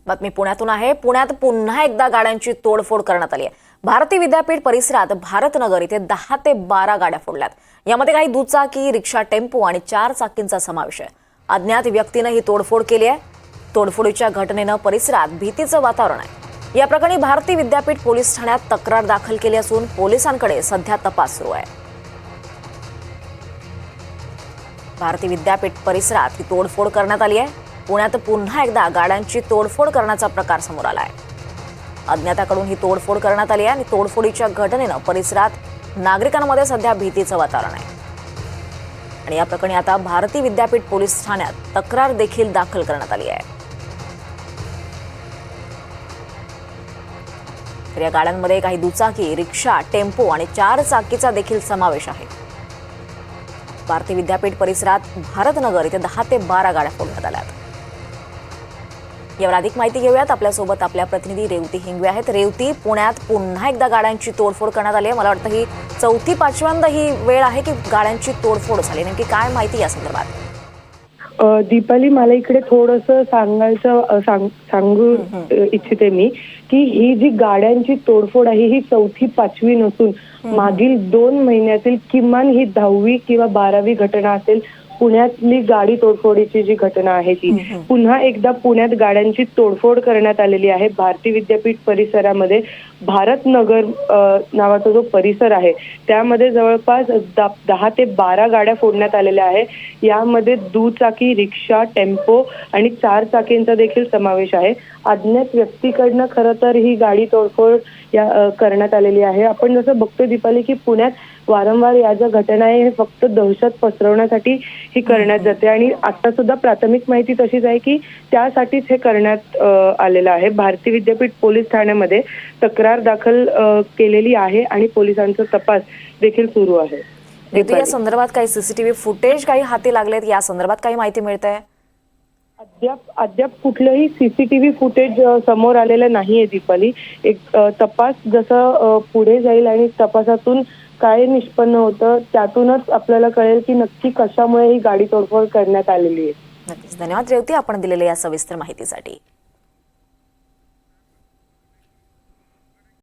बातमी पुण्यातून आहे। पुण्यात पुन्हा एकदा गाड्यांची तोडफोड करण्यात आली आहे। भारती विद्यापीठ परिसरात भारतनगर इथे 10 ते 12 गाड्या फोडल्यात। यामध्ये काही दुचाकी, रिक्षा, टेम्पो आणि 4 चाकींचा समावेश आहे। अज्ञात व्यक्तीने ही तोडफोड केली आहे। तोडफोडीच्या घटनेने परिसरात भीतीचं वातावरण आहे। या प्रकरणी भारती विद्यापीठ पोलीस ठाण्यात तक्रार दाखल केली असून पोलिसांकडे सध्या तपास सुरू आहे। भारती विद्यापीठ परिसरात ही तोडफोड करण्यात आली आहे। पुण्यात पुन्हा एकदा गाड्यांची तोडफोड करण्याचा प्रकार समोर आला आहे। अज्ञाताकडून ही तोडफोड करण्यात आली आहे आणि तोडफोडीच्या घटनेने परिसरात नागरिकांमध्ये सध्या भीतीचं वातावरण आहे। आणि या प्रकरणी आता भारती विद्यापीठ पोलीस ठाण्यात तक्रार देखील दाखल करण्यात आली आहे। तर या गाड्यांमध्ये काही दुचाकी, रिक्षा, टेम्पो आणि 4 चाकीचा देखील समावेश आहे। भारती विद्यापीठ परिसरात भारतनगर इथे 10 ते 12 गाड्या फोडण्यात आल्यात। यावर अधिक माहिती घेऊयात। आपल्यासोबत आपल्या प्रतिनिधी रेवती हिंगवे आहेत। रेवती, पुण्यात पुन्हा एकदा गाड्यांची तोडफोड करण्यात आली आहे। मला वाटतं ही चौथी पाचव्यांदा ही वेळ आहे की गाड्यांची तोडफोड झाली। नेमकी काय माहिती या संदर्भात? दीपाली, मला इकडे थोडंसं सांगू इच्छिते मी की ही जी गाड्यांची तोडफोड आहे ही चौथी पाचवी नसून मागील 2 महिन्यातील किमान ही 10वी किंवा 12वी घटना असेल। पुण्यातली गाडी तोडफोडीची जी घटना आहे ती पुन्हा एकदा पुण्यात गाड्यांची तोडफोड करण्यात आलेली आहे। भारती विद्यापीठ परिसरामध्ये भारतनगर नावाचा जो परिसर आहे त्यामध्ये जवळपास 10 ते 12 गाड्या फोडण्यात आलेल्या आहे। यामध्ये दुचाकी, रिक्षा, टेम्पो आणि 4 चाकींचा देखील समावेश आहे। अज्ञात व्यक्तीकडनं खरं तर ही गाडी तोडफोड करण्यात आलेली आहे। आपण जसं बघतो दीपाली की पुण्यात वारंवार या ज्या घटना आहे हे फक्त दहशत पसरवण्यासाठी ही करण्यात जाते आणि आता सुद्धा प्राथमिक माहिती तशीच आहे की त्यासाठीच हे करण्यात आलेलं आहे। भारती विद्यापीठ पोलीस ठाण्यामध्ये तक्रार दाखल केलेली आहे आणि पोलिसांचा तपास देखील सुरू आहे। या संदर्भात काही सीसीटीव्ही फुटेज काही हाती लागलेत? या संदर्भात काही माहिती मिळते? अद्याप कुठलंही सीसीटीव्ही फुटेज समोर आलेलं नाहीये दीपाली। एक तपास जसं पुढे जाईल आणि तपासातून काय निष्पन्न होतं त्यातूनच आपल्याला कळेल की नक्की कशामुळे ही गाडी तोडफोड करण्यात आलेली आहे। नक्कीच, धन्यवाद रेवती, आपण दिलेल्या या सविस्तर माहितीसाठी।